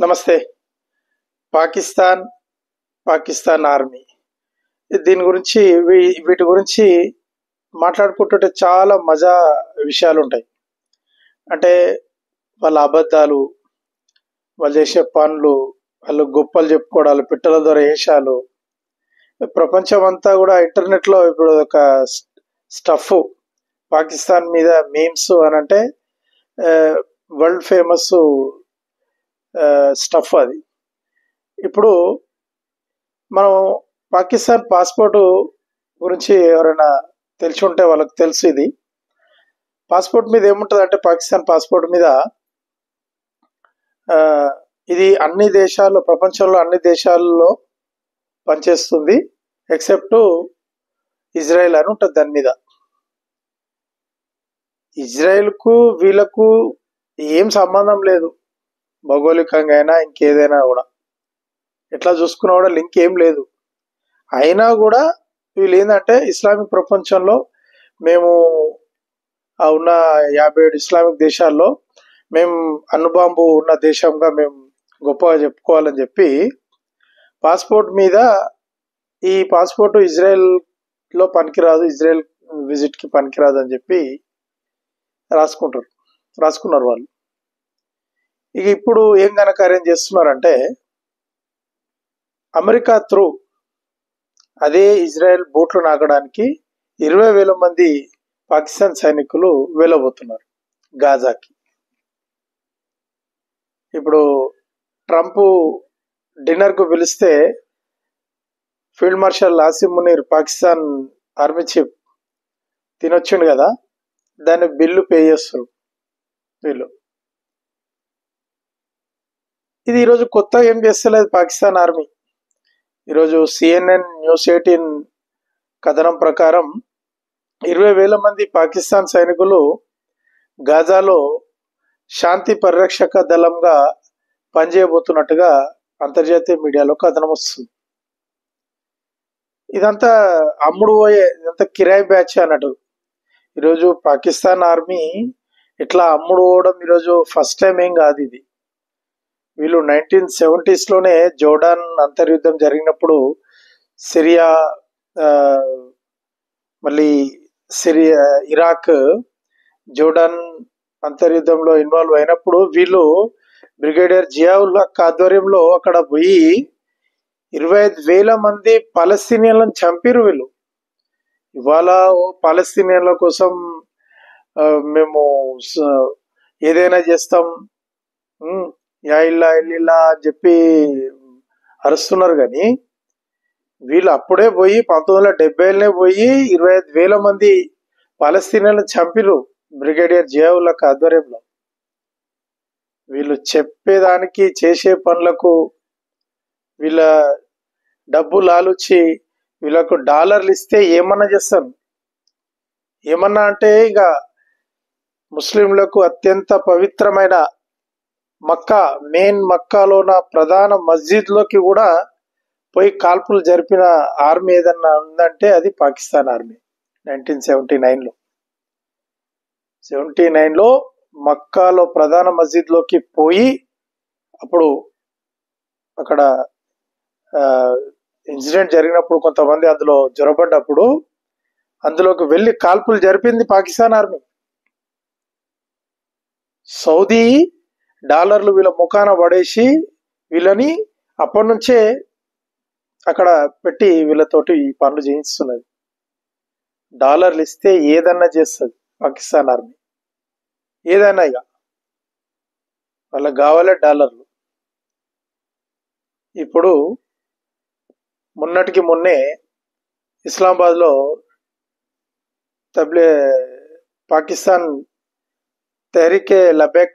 నమస్తే. పాకిస్తాన్, పాకిస్తాన్ ఆర్మీ దీని గురించి వీటి గురించి మాట్లాడుకుంటుంటే చాలా మజా విషయాలుంటాయి. అంటే వాళ్ళ అబద్ధాలు, వాళ్ళు చేసే పనులు, వాళ్ళు గొప్పలు చెప్పుకోవడాలు, పిట్టల ద్వారా ఏషాలు, ప్రపంచం అంతా కూడా ఇంటర్నెట్లో ఇప్పుడు ఒక స్టఫ్ పాకిస్తాన్ మీద మీమ్స్ అని అంటే వరల్డ్ ఫేమస్ స్టఫ్ అది. ఇప్పుడు మనం పాకిస్తాన్ పాస్పోర్ట్ గురించి ఎవరైనా తెలిసి ఉంటే వాళ్ళకి తెలుసు. ఇది పాస్పోర్ట్ మీద ఏముంటుంది అంటే, పాకిస్తాన్ పాస్పోర్ట్ మీద ఇది అన్ని దేశాల్లో, ప్రపంచంలో అన్ని దేశాల్లో పనిచేస్తుంది ఎక్సెప్ట్ ఇజ్రాయెల్ అని ఉంటుంది దాని మీద. ఇజ్రాయెల్కు వీళ్ళకు ఏం సంబంధం లేదు, భౌగోళికంగా అయినా ఇంకేదైనా కూడా, ఎట్లా చూసుకున్నా కూడా లింక్ ఏం లేదు. అయినా కూడా వీళ్ళు ఏంటంటే, ఇస్లామిక్ ప్రపంచంలో మేము ఉన్న 57 ఇస్లామిక్ దేశాల్లో మేము అణుబాంబు ఉన్న దేశంగా మేము గొప్పగా చెప్పుకోవాలని చెప్పి పాస్పోర్ట్ మీద, ఈ పాస్పోర్ట్ ఇజ్రాయెల్లో పనికిరాదు, ఇజ్రాయెల్ విజిట్కి పనికిరాదు అని చెప్పి రాసుకున్నారు వాళ్ళు. ఇక ఇప్పుడు ఏం కనుక అరేంజ్ చేస్తున్నారంటే, అమెరికా త్రూ అదే ఇజ్రాయెల్ బూట్లు నాకడానికి 20,000 మంది పాకిస్తాన్ సైనికులు వెళ్ళబోతున్నారు గాజాకి. ఇప్పుడు ట్రంప్ డిన్నర్కు పిలిస్తే field marshal Asim Munir, Pakistan army chief, తినొచ్చిండు కదా, దాన్ని బిల్లు పే చేస్తారు వీళ్ళు. ఇది ఈరోజు కొత్త ఏం చేస్తలేదు పాకిస్తాన్ ఆర్మీ. ఈరోజు CNN న్యూస్ 18 కథనం ప్రకారం 20,000 మంది పాకిస్తాన్ సైనికులు గాజాలో శాంతి పరిరక్షక దళంగా పనిచేయబోతున్నట్టుగా అంతర్జాతీయ మీడియాలో కథనం వస్తుంది. ఇదంతా అమ్ముడు పోయే, ఇదంతా కిరాయి బ్యాచ్ అన్నట్టు. ఈరోజు పాకిస్తాన్ ఆర్మీ ఇట్లా అమ్ముడు పోవడం ఈరోజు ఫస్ట్ టైం ఏం కాదు. ఇది వీళ్ళు 1970s జోర్డాన్ అంతర్యుద్ధం జరిగినప్పుడు సిరియా, మళ్ళీ ఇరాక్, జోర్డాన్ అంతర్యుద్ధంలో ఇన్వాల్వ్ అయినప్పుడు వీళ్ళు బ్రిగేడియర్ జియావుల్ హక్ ఆధ్వర్యంలో అక్కడ పోయి 25,000 మంది పాలస్తీనియన్లను చంపిరు వీళ్ళు. ఇవాళ పాలస్తీనియన్ల కోసం మేము ఏదైనా చేస్తాం, యా ఇల్లా ఇల్లిల్లా అని చెప్పి అరుస్తున్నారు. కానీ వీళ్ళు అప్పుడే పోయి 1970 పోయి 25,000 మంది పాలస్తీనియన్లను చంపిరు బ్రిగేడియర్ జియావుల్ హక్ ఆధ్వర్యంలో. వీళ్ళు చెప్పేదానికి, చేసే పనులకు, వీళ్ళ డబ్బు లాలుచి వీళ్ళకు డాలర్లు ఇస్తే ఏమన్నా చేస్తాను. ఏమన్నా అంటే ఇక ముస్లింలకు అత్యంత పవిత్రమైన మక్కా, మెయిన్ మక్కాలోన ప్రధాన మస్జిద్లోకి కూడా పోయి కాల్పులు జరిపిన ఆర్మీ ఏదన్నా ఉందంటే అది పాకిస్తాన్ ఆర్మీ. 1979లో మక్కాలో ప్రధాన మస్జిద్లోకి పోయి, అప్పుడు అక్కడ ఇన్సిడెంట్ జరిగినప్పుడు కొంతమంది అందులో జ్వరపడ్డప్పుడు అందులోకి వెళ్ళి కాల్పులు జరిపింది పాకిస్తాన్ ఆర్మీ. సౌదీ డాలర్లు వీళ్ళ ముఖాన పడేసి వీళ్ళని అప్పటి నుంచే అక్కడ పెట్టి వీళ్ళతోటి ఈ పనులు చేయిస్తున్నది. డాలర్లు ఇస్తే ఏదన్నా చేస్తుంది పాకిస్తాన్ ఆర్మీ, ఏదైనా. ఇక వాళ్ళకి కావాలే డాలర్లు. ఇప్పుడు మొన్నటికి మొన్నే ఇస్లామాబాద్లో పాకిస్తాన్ తెహ్రీకే లబేక్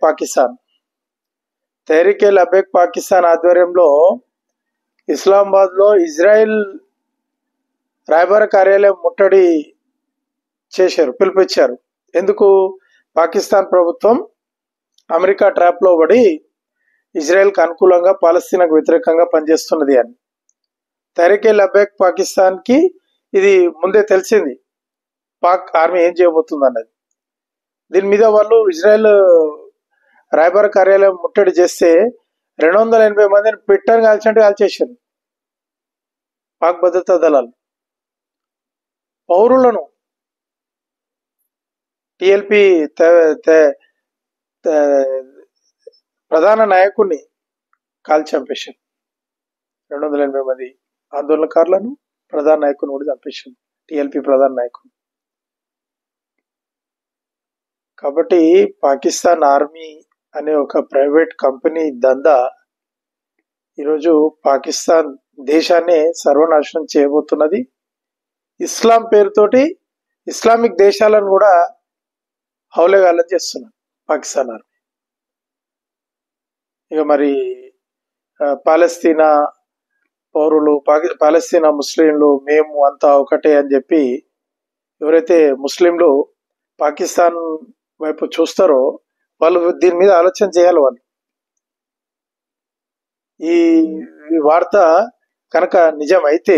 పాకిస్తాన్ ఆధ్వర్యంలో ఇస్లామాబాద్లో ఇజ్రాయెల్ రాయబార కార్యాలయం ముట్టడి చేశారు, పిలిపించారు. ఎందుకు? పాకిస్తాన్ ప్రభుత్వం అమెరికా ట్రాప్లో పడి ఇజ్రాయెల్కి అనుకూలంగా, పాలస్తీనాకు వ్యతిరేకంగా పనిచేస్తున్నది అని. తెహ్రీకే లబేక్ పాకిస్తాన్కి ఇది ముందే తెలిసింది, పాక్ ఆర్మీ ఏం చేయబోతుంది అన్నది. దీని మీద వాళ్ళు ఇజ్రాయెల్ రాయబార కార్యాలయం ముట్టడి చేస్తే 280 మందిని పిట్టని కాల్చినట్టు కాల్చేసారు పాక్ భద్రతా దళాలు. పౌరులను టిఎల్పి ప్రధాన నాయకుడిని కాల్చి చంపేశారు. 280 మంది ఆందోళనకారులను ప్రధాన నాయకుని కూడా చంపేశారు, టిఎల్పి ప్రధాన నాయకుడు. కాబట్టి పాకిస్తాన్ ఆర్మీ అనే ఒక ప్రైవేట్ కంపెనీ దందా ఈరోజు పాకిస్తాన్ దేశాన్ని సర్వనాశనం చేయబోతున్నది. ఇస్లాం పేరుతోటి ఇస్లామిక్ దేశాలను కూడా హౌలేగాలం చేస్తున్నారు పాకిస్తాన్ ఆర్మీ. ఇక మరి పాలస్తీనా పౌరులు, పాలస్తీనా ముస్లింలు మేము అంతా ఒకటే అని చెప్పి ఎవరైతే ముస్లింలు పాకిస్తాన్ వైపు చూస్తారో వాళ్ళు దీని మీద ఆలోచన చేయాలి. వాళ్ళు ఈ వార్త కనుక నిజం అయితే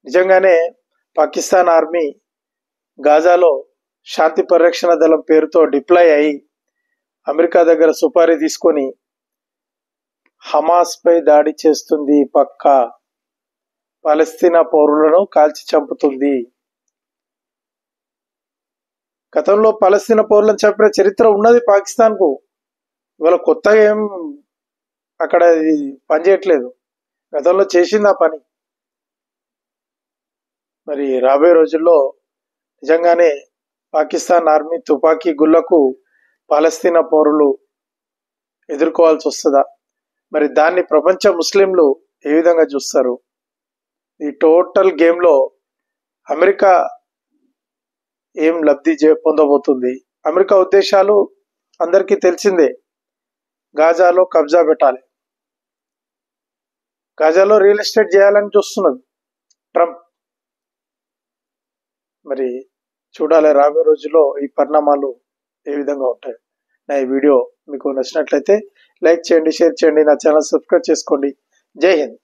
నిజంగానే పాకిస్తాన్ ఆర్మీ గాజాలో శాంతి పరిరక్షణ దళం పేరుతో డిప్లాయ్ అయి అమెరికా దగ్గర సుపారీ తీసుకొని హమాస్ పై దాడి చేస్తుంది, పక్కా పాలస్తీనా పౌరులను కాల్చి చంపుతుంది. గతంలో పాలస్తీనా పౌరులను చంపిన చరిత్ర ఉన్నది పాకిస్తాన్ కు. ఇవాళ కొత్తగా ఏం అక్కడ పనిచేయట్లేదు, గతంలో చేసింది ఆ పని. మరి రాబోయే రోజుల్లో నిజంగానే పాకిస్తాన్ ఆర్మీ తుపాకీ గుళ్లకు పాలస్తీనా పౌరులు ఎదుర్కోవాల్సి వస్తుందా? మరి దాన్ని ప్రపంచ ముస్లింలు ఏ విధంగా చూస్తారు? ఈ టోటల్ గేమ్ లో అమెరికా ఏం లబ్ధి పొందబోతుంది? అమెరికా ఉద్దేశాలు అందరికీ తెలిసిందే. గాజాలో కబ్జా పెట్టాలి, గాజాలో రియల్ ఎస్టేట్ చేయాలని చూస్తున్నది ట్రంప్. మరి చూడాలి రాబోయే రోజుల్లో ఈ పరిణామాలు ఏ విధంగా ఉంటాయి. నా ఈ వీడియో మీకు నచ్చినట్లయితే లైక్ చేయండి, షేర్ చేయండి, నా ఛానల్ సబ్స్క్రైబ్ చేసుకోండి. జై హింద్.